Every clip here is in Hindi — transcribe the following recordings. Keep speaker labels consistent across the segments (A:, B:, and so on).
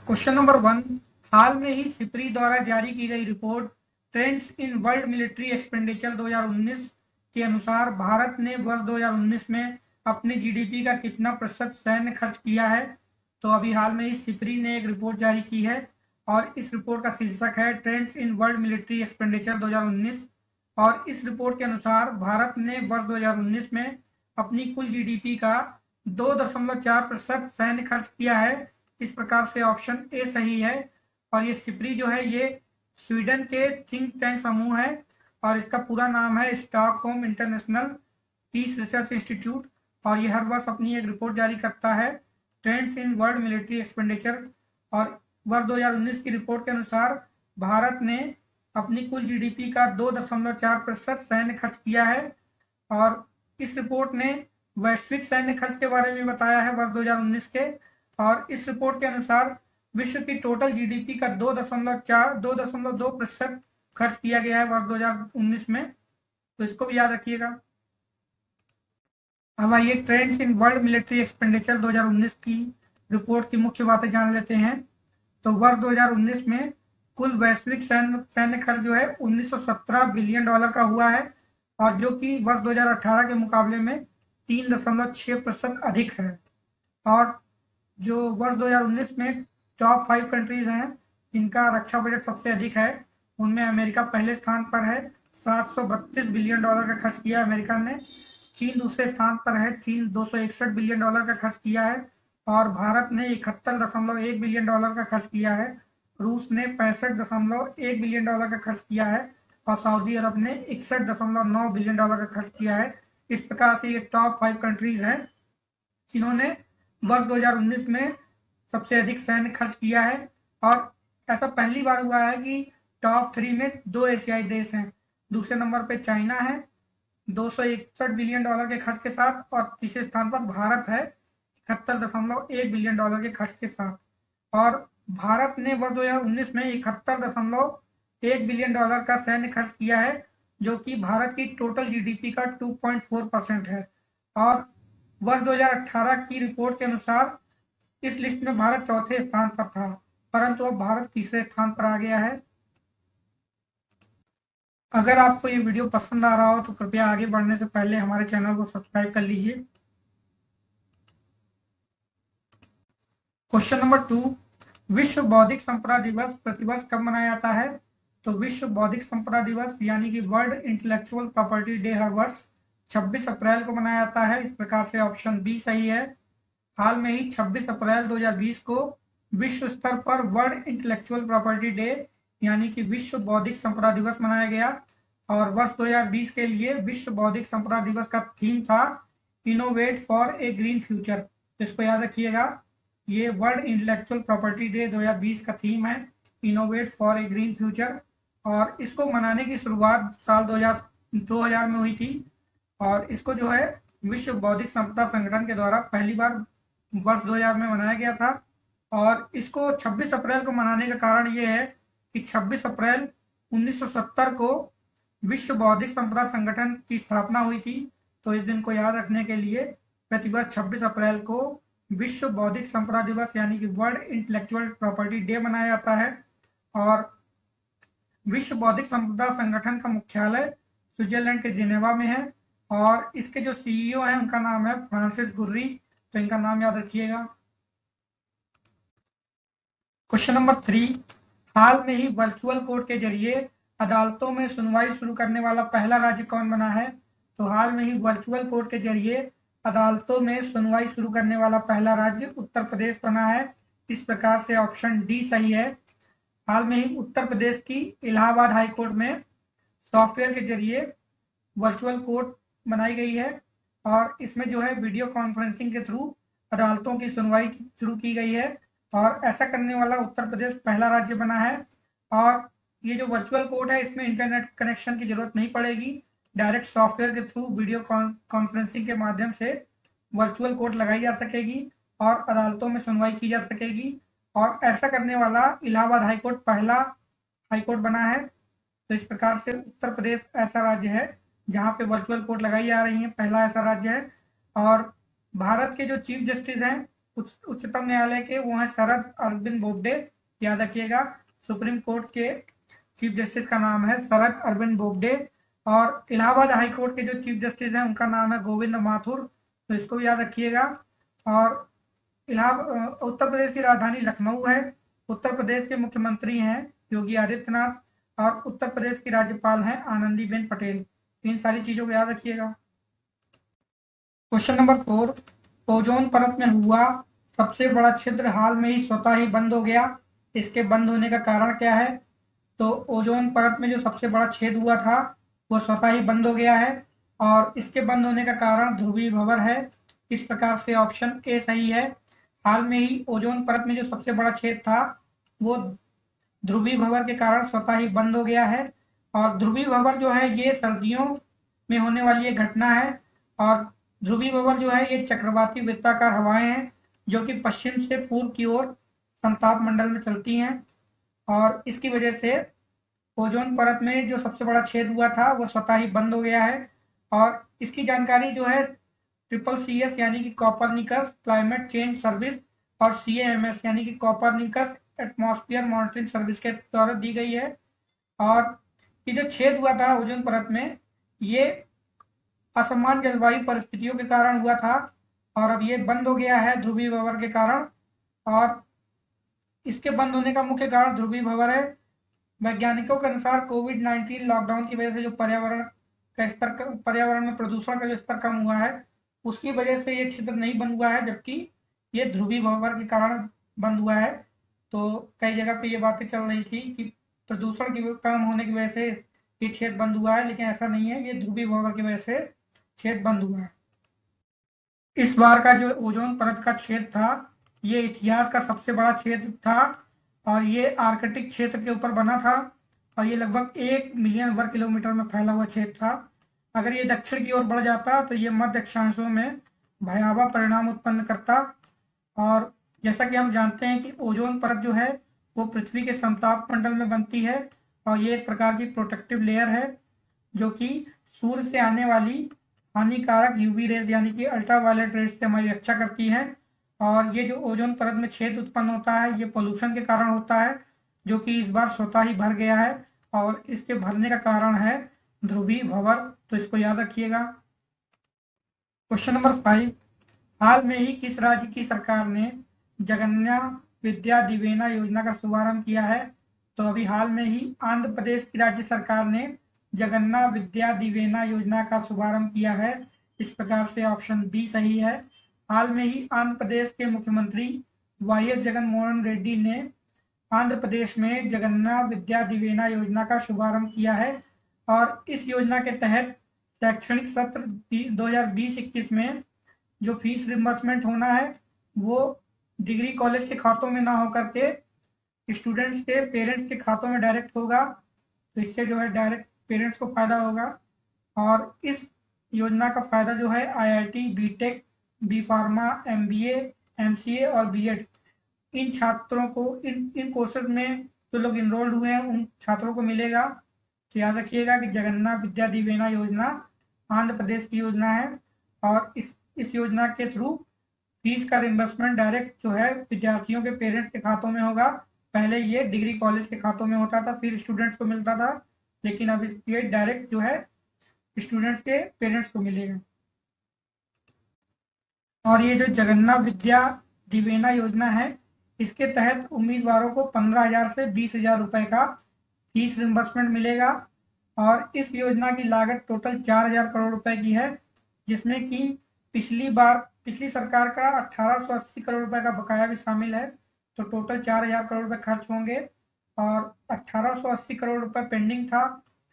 A: क्वेश्चन नंबर 1, हाल में ही सिप्री द्वारा जारी की गई report trends in world military expenditure 2019 के अनुसार भारत ने वर्ष 2019 में अपने जीडीपी का कितना प्रतिशत सैन्य खर्च किया है। तो अभी हाल में ही सिप्री ने एक रिपोर्ट जारी की है और इस रिपोर्ट का शीर्षक है trends in world military expenditure 2019 और इस रिपोर्ट के अनुसार भारत ने वर्ष 2019 में अपनी कुल जीडीपी का 2.4% सैन्य खर्च किया है। इस प्रकार से ऑप्शन ए सही है। और ये सिप्री जो है ये स्वीडन के थिंक टैंक समूह है और इसका पूरा नाम है Stockholm International Peace Research Institute और ये हर वर्ष अपनी एक रिपोर्ट जारी करता है trends in world military expenditure. और वर्ष 2019 की रिपोर्ट के अनुसार भारत ने अपनी कुल जीडीपी का 2.4% सैन्य खर्च किया है। और इस रिपोर्ट ने वैश्विक सैन्य खर्च के बारे में बताया है वर्ष 2019 के। और इस रिपोर्ट के अनुसार विश्व की टोटल जीडीपी का 2.2% खर्च किया गया है वर्ष 2019 में, तो इसको भी याद रखिएगा। अब आइए trends in world military expenditure 2019 की रिपोर्ट की मुख्य बातें जान लेते हैं। तो वर्ष 2019 में कुल वैश्विक सैन्य खर्च जो है 1917 बिलियन डॉलर का हुआ है और जो कि वर्ष 2018 के मुकाबले में 3.6% अधिक है। और जो वर्ष 2019 में टॉप 5 कंट्रीज हैं जिनका रक्षा बजट सबसे अधिक है उनमें अमेरिका पहले स्थान पर है, 732 बिलियन डॉलर का खर्च किया अमेरिका ने। चीन दूसरे स्थान पर है, चीन 261 बिलियन डॉलर का खर्च किया है। और भारत ने 71.1 बिलियन डॉलर का खर्च किया है। रूस ने 65.1 बिलियन डॉलर का खर्च किया है और सऊदी अरब ने 61.9 बिलियन डॉलर का खर्च किया है। इस प्रकार से ये टॉप 5 कंट्रीज हैं जिन्होंने वर्ष 2019 में सबसे अधिक सैन्य खर्च किया है। और ऐसा पहली बार हुआ है कि टॉप 3 में 2 एशियाई देश हैं। दूसरे नंबर पे चाइना है 261 बिलियन डॉलर के खर्च के साथ और तीसरे स्थान पर भारत है 71.1 बिलियन डॉलर के खर्च के साथ। और भारत ने वर्ष 2019 में 71.1 बिलियन डॉलर का सैन्य खर्च किया है जो कि भारत की टोटल जीडीपी का 2.4% है। और वर्ष 2018 की रिपोर्ट के अनुसार इस लिस्ट में भारत चौथे स्थान पर था परंतु अब भारत तीसरे स्थान पर आ गया है। अगर आपको ये वीडियो पसंद आ रहा हो तो कृपया आगे बढ़ने से पहले हमारे चैनल को सब्सक्राइब कर लीजिए। क्वेश्चन नंबर 2, विश्व बौद्धिक संपदा दिवस प्रतिवर्ष कब मनाया जाता है। तो विश्व बौद्धिक संपदा दिवस यानी कि वर्ल्ड इंटेलेक्चुअल प्रॉपर्टी डे हर वर्ष 26 अप्रैल को मनाया जाता है। इस प्रकार से ऑप्शन बी सही है। हाल में ही 26 अप्रैल 2020 को विश्व स्तर पर वर्ल्ड इंटेलेक्चुअल प्रॉपर्टी डे यानी कि विश्व बौद्धिक संपदा दिवस मनाया गया। और वर्ष 2020 के लिए विश्व बौद्धिक संपदा दिवस का थीम था innovate for a green future. इसको याद रखिएगा, ये वर्ल्ड इंटेलेक्चुअल प्रॉपर्टी डे 2020 का थीम है innovate for a green future. और इसको मनाने की शुरुआत साल 2000 में हुई थी और इसको जो है विश्व बौद्धिक संपदा संगठन के द्वारा पहली बार वर्ष 2000 में मनाया गया था। और इसको 26 अप्रैल को मनाने का कारण ये है कि 26 अप्रैल 1970 को विश्व बौद्धिक संपदा संगठन की स्थापना हुई थी। तो इस दिन को याद रखने के लिए प्रतिवर्ष 26 अप्रैल को विश्व बौद्धिक संपदा दिवस यानी कि वर्ल्ड इंटेलेक्चुअल प्रॉपर्टी डे मनाया जाता है। और विश्व बौद्धिक संपदा संगठन का मुख्यालय स्विट्जरलैंड के जिनेवा में है और इसके जो सीईओ हैं उनका नाम है फ्रांसिस गुर्री, तो इनका नाम याद रखिएगा। क्वेश्चन नंबर 3, हाल में ही वर्चुअल कोर्ट के जरिए अदालतों में सुनवाई शुरू करने वाला पहला राज्य कौन बना है। तो हाल में ही वर्चुअल कोर्ट के जरिए अदालतों में सुनवाई शुरू करने वाला पहला राज्य उत्तर प्रदेश बना है। इस प्रकार से ऑप्शन डी सही है। हाल में ही उत्तर प्रदेश की इलाहाबाद हाई कोर्ट में सॉफ्टवेयर के जरिए वर्चुअल कोर्ट बनाई गई है और इसमें जो है वीडियो कॉन्फ्रेंसिंग के थ्रू अदालतों की सुनवाई शुरू की गई है और ऐसा करने वाला उत्तर प्रदेश पहला राज्य बना है। और ये जो वर्चुअल कोर्ट है इसमें इंटरनेट कनेक्शन की जरूरत नहीं पड़ेगी, डायरेक्ट सॉफ्टवेयर के थ्रू वीडियो कॉन्फ्रेंसिंग के माध्यम से वर्चुअल कोर्ट लगाई जा सकेगी और अदालतों में सुनवाई की जा सकेगी। और ऐसा करने वाला इलाहाबाद हाईकोर्ट पहला हाईकोर्ट बना है। तो इस प्रकार से उत्तर प्रदेश ऐसा राज्य है जहां पे वर्चुअल कोर्ट लगाई जा रही है, पहला ऐसा राज्य है। और भारत के जो चीफ जस्टिस हैं उच्चतम न्यायालय के वो हैं शरद अरविंद बोबडे, याद रखिएगा। सुप्रीम कोर्ट के चीफ जस्टिस का नाम है शरद अरविंद बोबडे। और इलाहाबाद हाई कोर्ट के जो चीफ जस्टिस हैं उनका नाम है गोविंद माथुर, तो इसको भी याद रखिएगा। और उत्तर प्रदेश की राजधानी लखनऊ है। उत्तर प्रदेश के मुख्यमंत्री हैं योगी आदित्यनाथ और उत्तर प्रदेश की राज्यपाल हैं आनंदीबेन पटेल। इन सारी चीजों को याद रखिएगा। क्वेश्चन नंबर 4, ओजोन परत में हुआ सबसे बड़ा छिद्र हाल में ही स्वतः ही बंद हो गया, इसके बंद होने का कारण क्या है? तो ओजोन परत में जो सबसे बड़ा छेद हुआ था वो स्वतः ही बंद हो गया है और इसके बंद होने का कारण ध्रुवीय भंवर है। इस प्रकार से ऑप्शन ए सही है। हाल में ही ओजोन परत में जो सबसे बड़ा छेद था वो ध्रुवीय भंवर के कारण स्वतः ही बंद हो गया है। और ध्रुवीय भंवर जो है ये सर्दियों में होने वाली एक घटना है और ध्रुवीय भंवर जो है ये चक्रवाती वृत्ताकार हवाएं हैं जो कि पश्चिम से पूर्व की ओर समताप मंडल में चलती हैं और इसकी वजह से ओजोन परत में जो सबसे बड़ा छेद हुआ था वो स्वतः ही बंद हो गया है। और इसकी जानकारी जो है CCS यानी कि कॉपरनिकस क्लाइमेट चेंज सर्विस और CAMS यानी कि कॉपरनिकस एटमॉस्फेयर मॉनिटरिंग सर्विस के द्वारा दी गई है। और ये जो छेद हुआ था ओजोन परत में ये असमान जलवायु परिस्थितियों के कारण हुआ था और अब ये बंद हो गया है ध्रुवीय भंवर के कारण। और इसके बंद होने का मुख्य कारण ध्रुवीय भंवर है। वैज्ञानिकों के अनुसार कोविड-19 लॉकडाउन की वजह से जो पर्यावरण में प्रदूषण का जो स्तर कम हुआ है उसकी वजह से ये छिद्र नहीं बंद हुआ है, जबकि ये ध्रुवीय भंवर के कारण बंद हुआ है। तो कई जगह पे ये बातें चल रही थी कि प्रदूषण की कम होने की वजह से ये छेद बंद हुआ है, लेकिन ऐसा नहीं है, ये ध्रुवीय भंवर की वजह से छेद बंद हुआ है। इस बार का जो ओजोन परत का छेद था ये इतिहास का सबसे बड़ा छेद था और ये आर्कटिक क्षेत्र के ऊपर बना था और ये लगभग 1 मिलियन वर्ग किलोमीटर में फैला हुआ छेद था। अगर ये दक्षिण की ओर बढ़ जाता तो ये मध्य अक्षांशों में भयावह परिणाम उत्पन्न करता। और जैसा कि हम जानते हैं कि ओजोन परत जो है वो पृथ्वी के समताप मंडल में बनती है और ये एक प्रकार की प्रोटेक्टिव लेयर है जो कि सूर्य से आने वाली हानिकारक यूवी रेज यानी कि अल्ट्रावायलेट रेज से हमारी रक्षा करती है। और ये जो ओजोन परत में छेद उत्पन्न होता है ये पोल्यूशन के कारण होता है जो कि इस बार स्वतः ही भर गया है और इसके भरने का कारण है ध्रुवीय भंवर, तो इसको याद रखिएगा। क्वेश्चन नंबर 5, हाल में ही किस राज्य की सरकार ने जगन्ना विद्या दिवेना योजना का शुभारंभ किया है? तो अभी हाल में ही आंध्र प्रदेश की राज्य सरकार ने जगन्ना विद्या दिवेना योजना का शुभारंभ किया है। इस प्रकार से ऑप्शन बी सही है। हाल में ही आंध्र प्रदेश के मुख्यमंत्री YS जगनमोहन रेड्डी ने आंध्र प्रदेश में जगन्ना विद्या दिवेना योजना का शुभारंभ किया है और इस योजना के तहत शैक्षणिक सत्र 2020-21 में जो फीस रिम्बर्समेंट होना है वो डिग्री कॉलेज के खातों में ना होकर के स्टूडेंट्स के पेरेंट्स के खातों में डायरेक्ट होगा, तो इससे जो है डायरेक्ट पेरेंट्स को फायदा होगा। और इस योजना का फायदा जो है IIT, BTech, B Pharma, MBA, MCA और BEd इन छात्रों को इन कोर्सेज में जो लोग इनरोल्ड हुए हैं उन छात्रों को मिलेगा। तो याद रखिएगा कि जगन्ना विद्या दिवेना योजना आंध्र प्रदेश की योजना है और इस योजना के थ्रू फीस का रिम्बर्समेंट डायरेक्ट जो है विद्यार्थियों के पेरेंट्स के खातों में होगा। पहले ये डिग्री कॉलेज के खातों में होता था, फिर स्टूडेंट्स को मिलता था, लेकिन अब ये डायरेक्ट जो है स्टूडेंट्स के पेरेंट्स को मिलेगा। और ये जो जगन्ना विद्या दिवेना योजना है इसके तहत उम्मीदवारों को 15,000 से 20,000 रुपए का फीस रिम्बर्समेंट मिलेगा और इस योजना की लागत टोटल 4,000 करोड़ रुपए की है, जिसमें कि पिछली सरकार का 1,880 करोड़ रुपए का बकाया भी शामिल है। तो टोटल 4,000 करोड़ रुपए खर्च होंगे और 1,880 करोड़ रुपए पेंडिंग था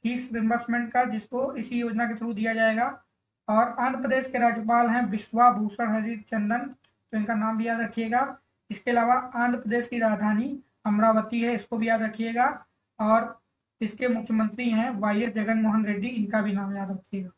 A: फीस रिम्बर्समेंट का, जिसको इसी योजना के थ्रू दिया जाएगा। और आंध्र प्रदेश के राज्यपाल हैं बिश्वा भूषण हरिचंदन, तो इनका नाम भी याद रखिएगा। इसके अलावा आंध्र प्रदेश की राजधानी अमरावती है, इसको भी याद रखिएगा। और इसके मुख्यमंत्री हैं YS जगनमोहन रेड्डी, इनका भी नाम याद रखिएगा।